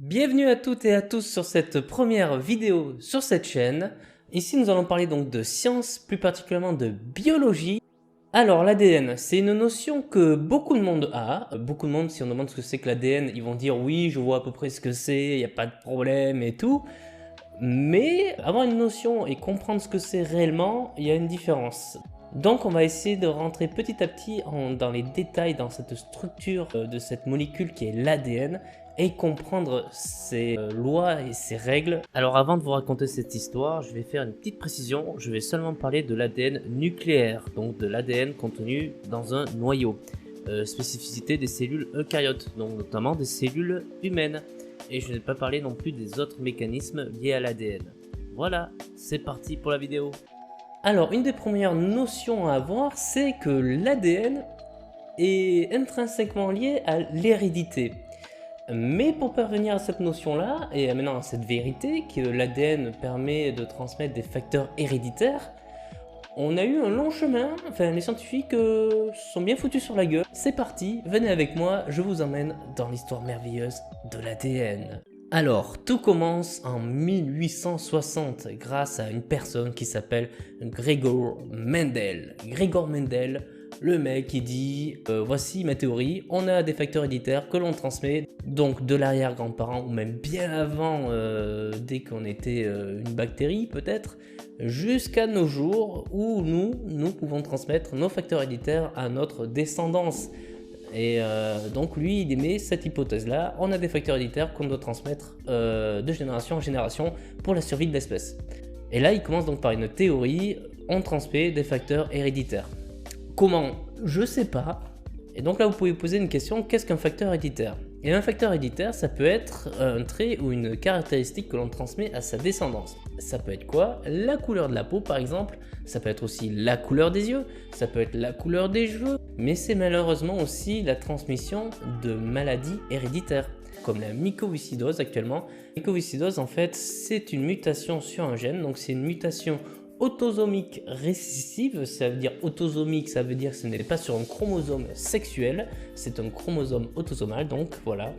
Bienvenue à toutes et à tous sur cette première vidéo sur cette chaîne. Ici nous allons parler donc de science, plus particulièrement de biologie. Alors l'ADN, c'est une notion que beaucoup de monde a. Beaucoup de monde, si on demande ce que c'est que l'ADN, ils vont dire oui, je vois à peu près ce que c'est, il n'y a pas de problème et tout. Mais avoir une notion et comprendre ce que c'est réellement, il y a une différence. Donc on va essayer de rentrer petit à petit dans les détails, dans cette structure de cette molécule qui est l'ADN et comprendre ses lois et ses règles. Alors avant de vous raconter cette histoire, je vais faire une petite précision. Je vais seulement parler de l'ADN nucléaire, donc de l'ADN contenu dans un noyau. Spécificité des cellules eucaryotes, donc notamment des cellules humaines. Et je ne vais pas parler non plus des autres mécanismes liés à l'ADN. Voilà, c'est parti pour la vidéo. Alors, une des premières notions à avoir, c'est que l'ADN est intrinsèquement lié à l'hérédité. Mais pour parvenir à cette notion-là, et maintenant à cette vérité, que l'ADN permet de transmettre des facteurs héréditaires, on a eu un long chemin, enfin les scientifiques se sont bien foutus sur la gueule. C'est parti, venez avec moi, je vous emmène dans l'histoire merveilleuse de l'ADN. Alors, tout commence en 1860 grâce à une personne qui s'appelle Gregor Mendel. Gregor Mendel, le mec qui dit voici ma théorie, on a des facteurs héréditaires que l'on transmet donc de l'arrière-grand-parent ou même bien avant, dès qu'on était une bactérie peut-être, jusqu'à nos jours où nous pouvons transmettre nos facteurs héréditaires à notre descendance. Et donc lui il émet cette hypothèse là, on a des facteurs héréditaires qu'on doit transmettre de génération en génération pour la survie de l'espèce. Et là il commence donc par une théorie, on transmet des facteurs héréditaires. Comment? Je sais pas. Et donc là vous pouvez poser une question, qu'est-ce qu'un facteur héréditaire? Et un facteur héréditaire, ça peut être un trait ou une caractéristique que l'on transmet à sa descendance. Ça peut être quoi? La couleur de la peau par exemple, ça peut être aussi la couleur des yeux, ça peut être la couleur des cheveux, mais c'est malheureusement aussi la transmission de maladies héréditaires, comme la mycoviscidose actuellement. La mycoviscidose en fait, c'est une mutation sur un gène, donc c'est une mutation autosomique récessive. Ça veut dire autosomique, ça veut dire que ce n'est pas sur un chromosome sexuel, c'est un chromosome autosomal, donc voilà,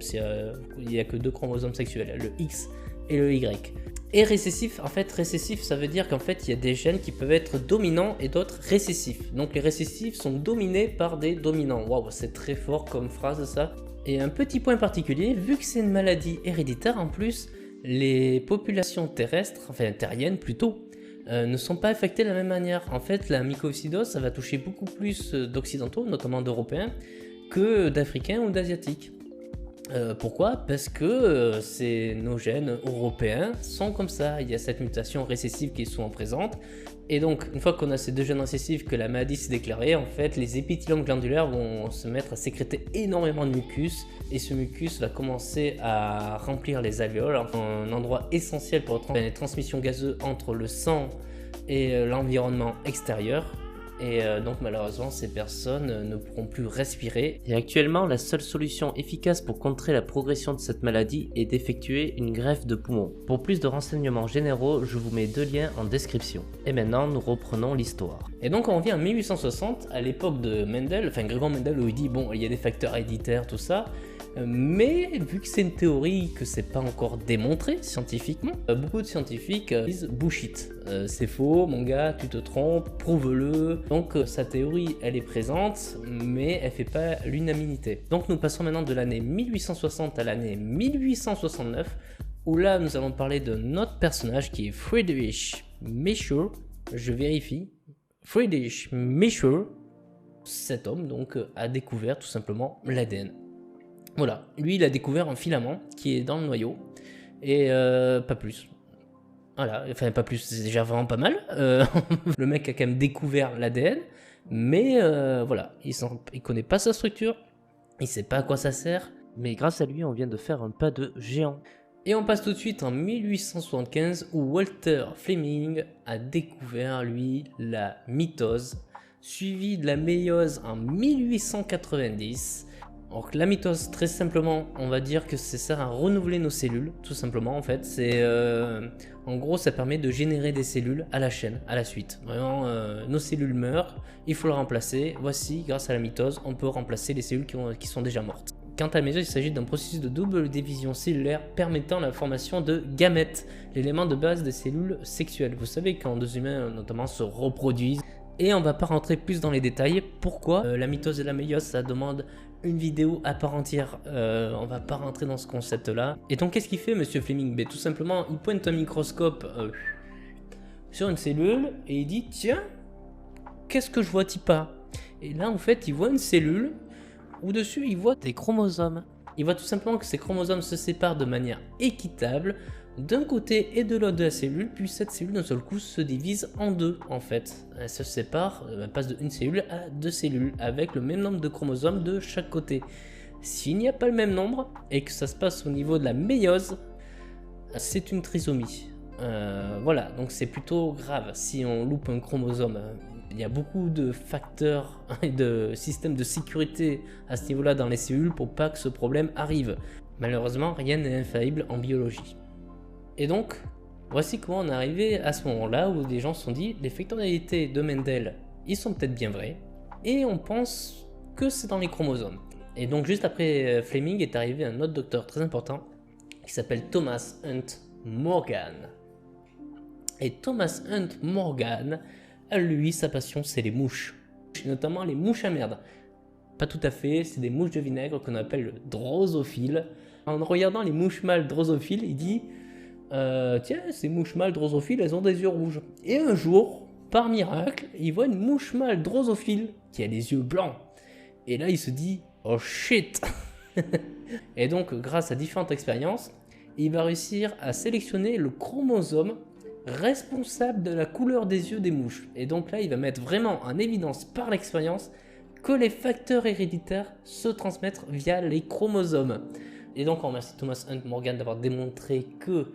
il n'y a que deux chromosomes sexuels, le X et le Y. Et récessif, en fait, récessif, ça veut dire qu'en fait, il y a des gènes qui peuvent être dominants et d'autres récessifs. Donc les récessifs sont dominés par des dominants. Waouh, c'est très fort comme phrase ça. Et un petit point particulier, vu que c'est une maladie héréditaire en plus, les populations terrestres, enfin terriennes plutôt, ne sont pas affectés de la même manière. En fait, la mycoviscidose, ça va toucher beaucoup plus d'occidentaux, notamment d'européens, que d'africains ou d'asiatiques. Pourquoi? Parce que nos gènes européens sont comme ça, il y a cette mutation récessive qui est souvent présente, et donc une fois qu'on a ces deux gènes récessifs, que la maladie s'est déclarée, en fait les épithéliums glandulaires vont se mettre à sécréter énormément de mucus, et ce mucus va commencer à remplir les alvéoles, un endroit essentiel pour les transmissions gazeuses entre le sang et l'environnement extérieur. Et donc malheureusement ces personnes ne pourront plus respirer. Et actuellement la seule solution efficace pour contrer la progression de cette maladie est d'effectuer une greffe de poumon. Pour plus de renseignements généraux, je vous mets deux liens en description. Et maintenant nous reprenons l'histoire. Et donc on revient en 1860 à l'époque de Mendel, enfin Gregor Mendel, où il dit bon il y a des facteurs héréditaires tout ça. Mais vu que c'est une théorie que c'est pas encore démontré scientifiquement, beaucoup de scientifiques disent bullshit, c'est faux mon gars, tu te trompes, prouve-le. Donc sa théorie elle est présente mais elle fait pas l'unanimité. Donc nous passons maintenant de l'année 1860 à l'année 1869 où là nous allons parler de notre personnage qui est Friedrich Miescher. Je vérifie, Friedrich Miescher. Cet homme donc a découvert tout simplement l'ADN. Voilà, lui il a découvert un filament qui est dans le noyau, et pas plus. Voilà, enfin pas plus, c'est déjà vraiment pas mal. Le mec a quand même découvert l'ADN, mais voilà, il connaît pas sa structure, il sait pas à quoi ça sert, mais grâce à lui on vient de faire un pas de géant. Et on passe tout de suite en 1875 où Walter Fleming a découvert lui la mitose, suivi de la méiose en 1890. Donc la mitose, très simplement, on va dire que ça sert à renouveler nos cellules, tout simplement en fait. En gros, ça permet de générer des cellules à la chaîne, à la suite. Vraiment, nos cellules meurent, il faut les remplacer. Voici, grâce à la mitose, on peut remplacer les cellules qui sont déjà mortes. Quant à la méiose, il s'agit d'un processus de double division cellulaire permettant la formation de gamètes, l'élément de base des cellules sexuelles. Vous savez, quand deux humains notamment se reproduisent. Et on va pas rentrer plus dans les détails. Pourquoi la mitose et la méiose, ça demande une vidéo à part entière. On va pas rentrer dans ce concept-là. Et donc, qu'est-ce qu'il fait, Monsieur Fleming? Tout simplement, il pointe un microscope sur une cellule et il dit, tiens, qu'est-ce que je vois-t-il pas? Et là, en fait, il voit une cellule où dessus, il voit des chromosomes. Il voit tout simplement que ces chromosomes se séparent de manière équitable d'un côté et de l'autre de la cellule, puis cette cellule d'un seul coup se divise en deux en fait. Elle se sépare, elle passe d'une cellule à deux cellules avec le même nombre de chromosomes de chaque côté. S'il n'y a pas le même nombre et que ça se passe au niveau de la méiose, c'est une trisomie. Voilà, donc c'est plutôt grave si on loupe un chromosome. Il y a beaucoup de facteurs et de systèmes de sécurité à ce niveau-là dans les cellules pour pas que ce problème arrive. Malheureusement, rien n'est infaillible en biologie. Et donc, voici comment on est arrivé à ce moment-là où des gens se sont dit les facteurs d'hérédité de Mendel, ils sont peut-être bien vrais, et on pense que c'est dans les chromosomes. Et donc, juste après Fleming est arrivé un autre docteur très important qui s'appelle Thomas Hunt Morgan. Et Thomas Hunt Morgan, lui, sa passion, c'est les mouches, notamment les mouches à merde. Pas tout à fait, c'est des mouches de vinaigre qu'on appelle drosophiles. En regardant les mouches mâles drosophiles, il dit tiens, ces mouches mâles drosophiles, elles ont des yeux rouges. Et un jour, par miracle, il voit une mouche mâle drosophile qui a les yeux blancs. Et là, il se dit oh shit. Et donc, grâce à différentes expériences, il va réussir à sélectionner le chromosome responsable de la couleur des yeux des mouches. Et donc là, il va mettre vraiment en évidence par l'expérience que les facteurs héréditaires se transmettent via les chromosomes. Et donc on remercie Thomas Hunt Morgan d'avoir démontré que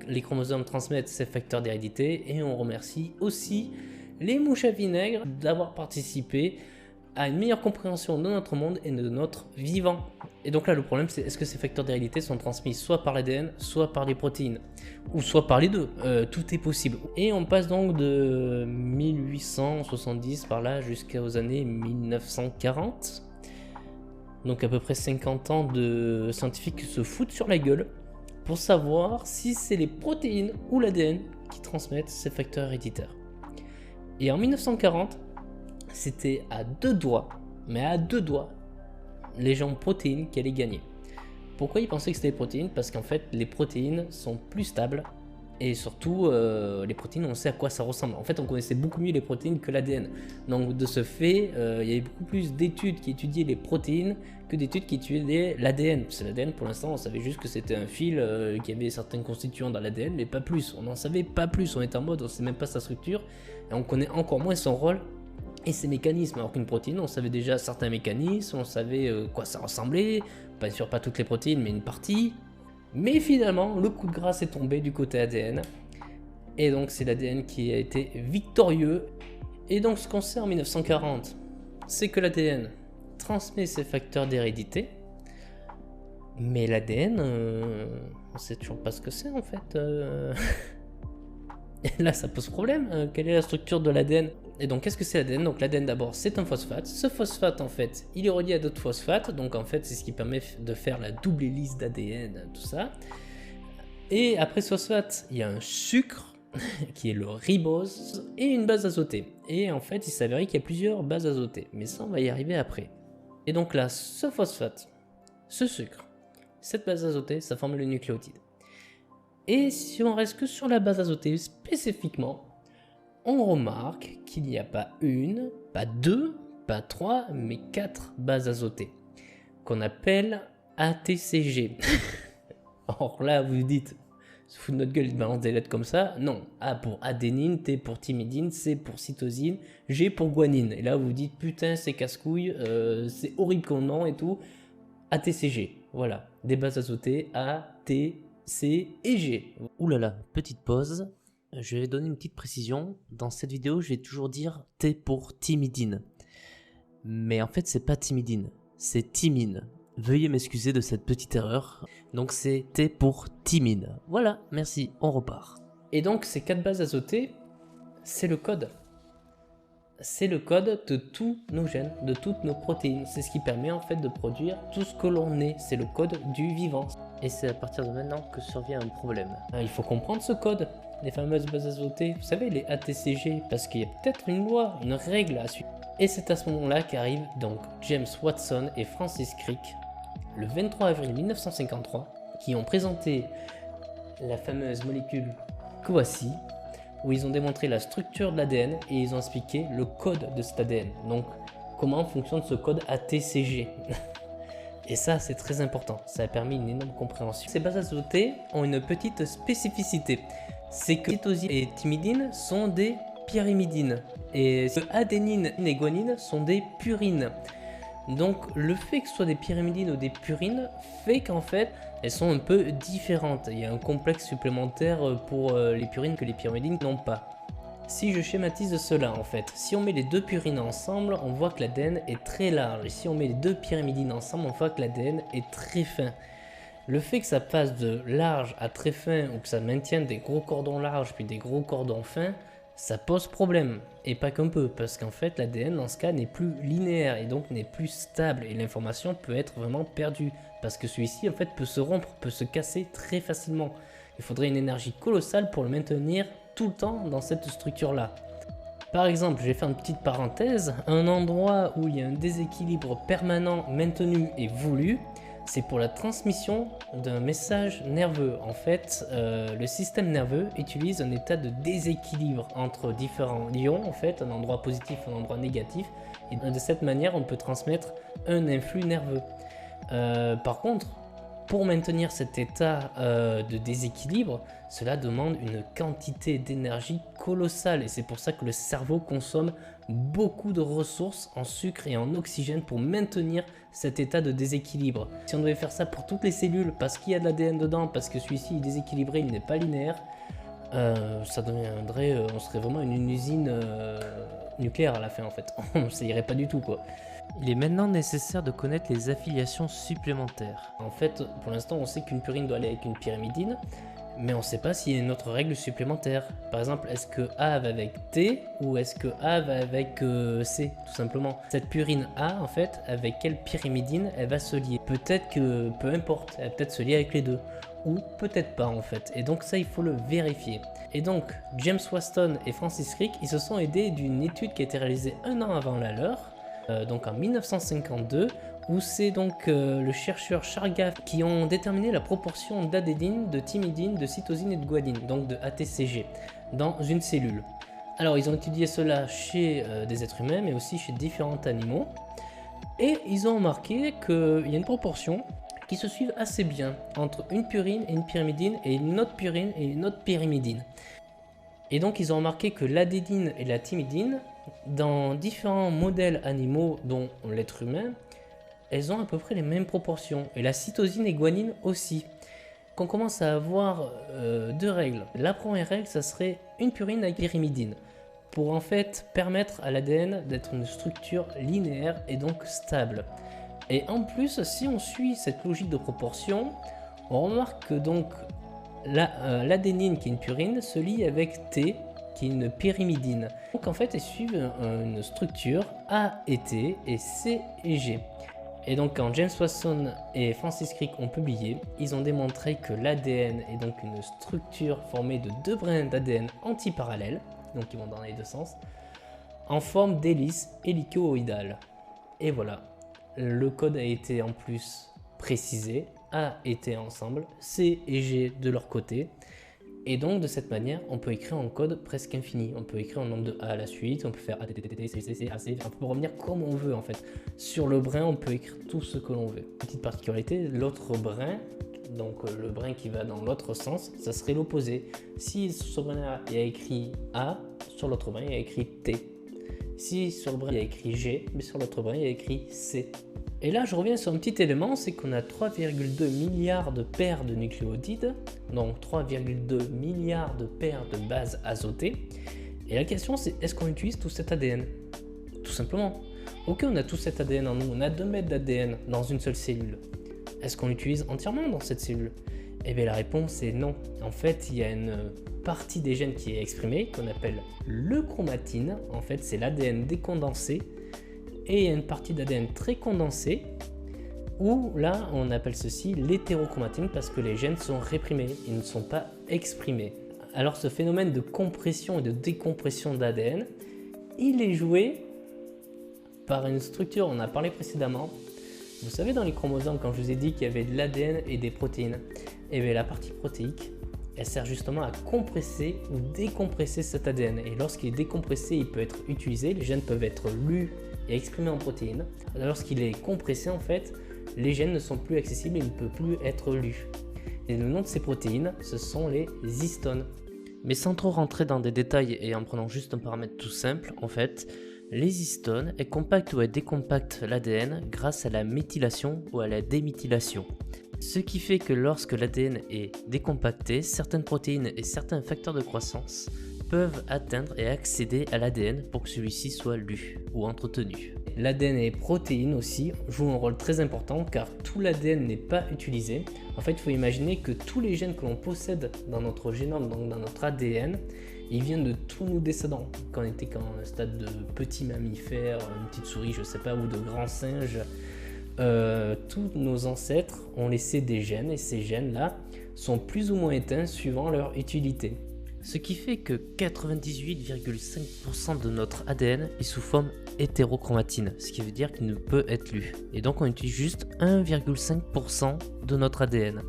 les chromosomes transmettent ces facteurs d'hérédité, et on remercie aussi les mouches à vinaigre d'avoir participé à une meilleure compréhension de notre monde et de notre vivant. Et donc là le problème c'est est-ce que ces facteurs d'hérédité sont transmis soit par l'ADN, soit par les protéines, ou soit par les deux, tout est possible. Et on passe donc de 1870 par là jusqu'aux années 1940. Donc à peu près 50 ans de scientifiques qui se foutent sur la gueule pour savoir si c'est les protéines ou l'ADN qui transmettent ces facteurs héréditaires. Et en 1940, c'était à deux doigts, mais à deux doigts, les gens protéines qui allaient gagner. Pourquoi ils pensaient que c'était les protéines? Parce qu'en fait, les protéines sont plus stables. Et surtout, les protéines, on sait à quoi ça ressemble. En fait, on connaissait beaucoup mieux les protéines que l'ADN. Donc, de ce fait, il y avait beaucoup plus d'études qui étudiaient les protéines que d'études qui étudiaient l'ADN. Parce que l'ADN, pour l'instant, on savait juste que c'était un fil qui avait certains constituants dans l'ADN, mais pas plus. On n'en savait pas plus. On était en mode, on ne sait même pas sa structure. Et on connaît encore moins son rôle et ses mécanismes. Alors qu'une protéine, on savait déjà certains mécanismes, on savait quoi ça ressemblait. Pas sûr, pas toutes les protéines, mais une partie. Mais finalement, le coup de grâce est tombé du côté ADN. Et donc, c'est l'ADN qui a été victorieux. Et donc, ce qu'on sait en 1940, c'est que l'ADN transmet ses facteurs d'hérédité. Mais l'ADN, on sait toujours pas ce que c'est en fait. Et là, ça pose problème. Quelle est la structure de l'ADN? Et donc, qu'est-ce que c'est l'ADN? Donc, l'ADN d'abord, c'est un phosphate. Ce phosphate, en fait, il est relié à d'autres phosphates. Donc, en fait, c'est ce qui permet de faire la double hélice d'ADN, tout ça. Et après ce phosphate, il y a un sucre qui est le ribose et une base azotée. Et en fait, il s'avérait qu'il y a plusieurs bases azotées. Mais ça, on va y arriver après. Et donc là, ce phosphate, ce sucre, cette base azotée, ça forme le nucléotide. Et si on reste que sur la base azotée spécifiquement, on remarque qu'il n'y a pas une, pas deux, pas trois, mais 4 bases azotées, qu'on appelle ATCG. Or là, vous vous dites, se fout de notre gueule, il balance des lettres comme ça. Non, A pour adénine, T pour thymidine, C pour cytosine, G pour guanine. Et là, vous vous dites, putain, c'est casse-couille, c'est horrible comme nom et tout. ATCG, voilà, des bases azotées, A, T, C et G. Ouh là là, petite pause. Je vais donner une petite précision. Dans cette vidéo, je vais toujours dire T pour thymidine. Mais en fait, c'est pas thymidine, c'est thymine. Veuillez m'excuser de cette petite erreur. Donc c'est T pour thymine. Voilà, merci, on repart. Et donc ces 4 bases azotées, c'est le code. c'est le code de tous nos gènes, de toutes nos protéines. C'est ce qui permet en fait de produire tout ce que l'on est. C'est le code du vivant. Et c'est à partir de maintenant que survient un problème. Il faut comprendre ce code, les fameuses bases azotées, vous savez, les ATCG, parce qu'il y a peut-être une loi, une règle à suivre. Et c'est à ce moment-là qu'arrivent donc James Watson et Francis Crick, le 23 avril 1953, qui ont présenté la fameuse molécule CoA-C, où ils ont démontré la structure de l'ADN et ils ont expliqué le code de cet ADN. Donc, comment fonctionne ce code ATCG. Et ça, c'est très important. Ça a permis une énorme compréhension. Ces bases azotées ont une petite spécificité. C'est que cytosine et thymidine sont des pyrimidines. Et adénine et guanine sont des purines. Donc, le fait que ce soit des pyrimidines ou des purines fait qu'en fait, elles sont un peu différentes. Il y a un complexe supplémentaire pour les purines que les pyrimidines n'ont pas. Si je schématise cela en fait, si on met les deux purines ensemble, on voit que l'ADN est très large. Et si on met les deux pyrimidines ensemble, on voit que l'ADN est très fin. Le fait que ça passe de large à très fin ou que ça maintienne des gros cordons larges puis des gros cordons fins, ça pose problème. Et pas qu'un peu, parce qu'en fait l'ADN dans ce cas n'est plus linéaire et donc n'est plus stable et l'information peut être vraiment perdue. Parce que celui-ci en fait peut se rompre, peut se casser très facilement. Il faudrait une énergie colossale pour le maintenir tout le temps dans cette structure là. Par exemple, je vais faire une petite parenthèse, un endroit où il y a un déséquilibre permanent maintenu et voulu, c'est pour la transmission d'un message nerveux. En fait, le système nerveux utilise un état de déséquilibre entre différents ions, en fait, un endroit positif, un endroit négatif, et de cette manière on peut transmettre un influx nerveux. Par contre, pour maintenir cet état de déséquilibre, cela demande une quantité d'énergie colossale et c'est pour ça que le cerveau consomme beaucoup de ressources en sucre et en oxygène pour maintenir cet état de déséquilibre. Si on devait faire ça pour toutes les cellules parce qu'il y a de l'ADN dedans, parce que celui-ci est déséquilibré, il n'est pas linéaire, ça deviendrait, on serait vraiment une usine nucléaire à la fin en fait. Ça irait pas du tout quoi. Il est maintenant nécessaire de connaître les affiliations supplémentaires. En fait, pour l'instant, on sait qu'une purine doit aller avec une pyrimidine, mais on ne sait pas s'il y a une autre règle supplémentaire. Par exemple, est-ce que A va avec T ou est-ce que A va avec C, tout simplement. Cette purine A, en fait, avec quelle pyrimidine elle va se lier? Peut-être que, peu importe, elle va peut-être se lier avec les deux, ou peut-être pas en fait. Et donc ça, il faut le vérifier. Et donc, James Watson et Francis Crick, ils se sont aidés d'une étude qui a été réalisée un an avant la leur, donc en 1952, où c'est donc le chercheur Chargaff qui ont déterminé la proportion d'adénine, de thymidine, de cytosine et de guanine, donc de ATCG, dans une cellule. Alors ils ont étudié cela chez des êtres humains, mais aussi chez différents animaux, et ils ont remarqué qu'il y a une proportion qui se suivent assez bien entre une purine et une pyrimidine, et une autre purine et une autre pyrimidine. Et donc ils ont remarqué que l'adénine et la thymidine, dans différents modèles animaux dont l'être humain, elles ont à peu près les mêmes proportions. Et la cytosine et guanine aussi. Qu'on commence à avoir deux règles. La première règle, ça serait une purine avec pyrimidine, pour en fait permettre à l'ADN d'être une structure linéaire et donc stable. Et en plus, si on suit cette logique de proportion, on remarque que donc l'adénine qui est une purine se lie avec T qui est une pyrimidine. Donc en fait, elles suivent une structure A et T et C et G. Et donc quand James Watson et Francis Crick ont publié, ils ont démontré que l'ADN est donc une structure formée de deux brins d'ADN antiparallèles, donc qui vont dans les deux sens, en forme d'hélice hélicoïdale. Et voilà, le code a été en plus précisé, A et T ensemble, C et G de leur côté. Et donc de cette manière, on peut écrire un code presque infini. On peut écrire un nombre de A à la suite, on peut faire A, T, T, T, C, C, C, A, C, on peut revenir comme on veut en fait. Sur le brin, on peut écrire tout ce que l'on veut. Petite particularité, l'autre brin, donc le brin qui va dans l'autre sens, ça serait l'opposé. Si sur ce brin-là, il y a écrit A, sur l'autre brin, il y a écrit T. Si sur le brin, il y a écrit G, mais sur l'autre brin, il y a écrit C. Et là, je reviens sur un petit élément, c'est qu'on a 3,2 milliards de paires de nucléotides, donc 3,2 milliards de paires de bases azotées. Et la question, c'est est-ce qu'on utilise tout cet ADN? Tout simplement. Ok, on a tout cet ADN en nous, on a 2 mètres d'ADN dans une seule cellule. Est-ce qu'on l'utilise entièrement dans cette cellule? Eh bien la réponse est non. En fait, il y a une partie des gènes qui est exprimée, qu'on appelle le chromatine. En fait, c'est l'ADN décondensé. Et il y a une partie d'ADN très condensée, où là, on appelle ceci l'hétérochromatine parce que les gènes sont réprimés, ils ne sont pas exprimés. Alors ce phénomène de compression et de décompression d'ADN, il est joué par une structure, on a parlé précédemment. Vous savez, dans les chromosomes, quand je vous ai dit qu'il y avait de l'ADN et des protéines, et bien la partie protéique, elle sert justement à compresser ou décompresser cet ADN. Et lorsqu'il est décompressé, il peut être utilisé, les gènes peuvent être lus et exprimés en protéines. Lorsqu'il est compressé, en fait, les gènes ne sont plus accessibles et ne peuvent plus être lus. Et le nom de ces protéines, ce sont les histones. Mais sans trop rentrer dans des détails et en prenant juste un paramètre tout simple, en fait, les histones, elles compactent ou elles décompactent l'ADN grâce à la méthylation ou à la déméthylation. Ce qui fait que lorsque l'ADN est décompacté, certaines protéines et certains facteurs de croissance peuvent atteindre et accéder à l'ADN pour que celui-ci soit lu ou entretenu. L'ADN et les protéines aussi jouent un rôle très important car tout l'ADN n'est pas utilisé. En fait, il faut imaginer que tous les gènes que l'on possède dans notre génome, donc dans notre ADN, ils viennent de tous nos descendants. Quand on était dans un stade de petit mammifère, une petite souris, je sais pas, ou de grands singes, tous nos ancêtres ont laissé des gènes et ces gènes-là sont plus ou moins éteints suivant leur utilité. Ce qui fait que 98,5% de notre ADN est sous forme hétérochromatine, ce qui veut dire qu'il ne peut être lu. Et donc on utilise juste 1,5% de notre ADN.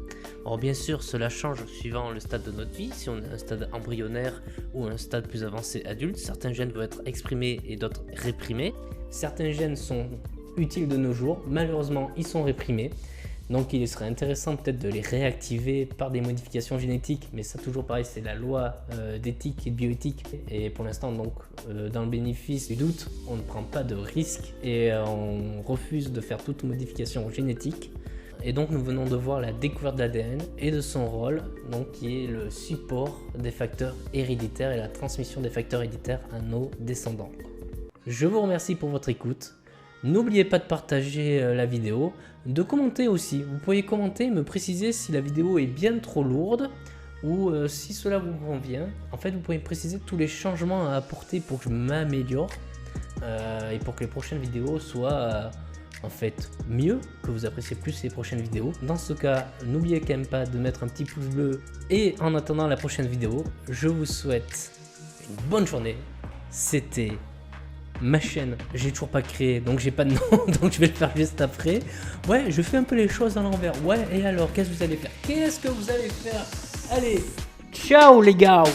Or bien sûr cela change suivant le stade de notre vie, si on est à un stade embryonnaire ou un stade plus avancé adulte, certains gènes vont être exprimés et d'autres réprimés. Certains gènes sont utiles de nos jours, malheureusement ils sont réprimés. Donc il serait intéressant peut-être de les réactiver par des modifications génétiques, mais ça toujours pareil, c'est la loi d'éthique et de bioéthique. Et pour l'instant, donc dans le bénéfice du doute, on ne prend pas de risque et on refuse de faire toute modification génétique. Et donc nous venons de voir la découverte de l'ADN et de son rôle, donc qui est le support des facteurs héréditaires et la transmission des facteurs héréditaires à nos descendants. Je vous remercie pour votre écoute. N'oubliez pas de partager la vidéo, de commenter aussi. Vous pouvez commenter, me préciser si la vidéo est bien trop lourde ou si cela vous convient. En fait, vous pouvez me préciser tous les changements à apporter pour que je m'améliore et pour que les prochaines vidéos soient en fait mieux, que vous appréciez plus les prochaines vidéos. Dans ce cas, n'oubliez quand même pas de mettre un petit pouce bleu et en attendant la prochaine vidéo, je vous souhaite une bonne journée. C'était ma chaîne, j'ai toujours pas créé, donc j'ai pas de nom, donc je vais le faire juste après. Ouais, je fais un peu les choses à l'envers. Ouais, et alors, qu'est-ce que vous allez faire? Qu'est-ce que vous allez faire? Allez, ciao les gars!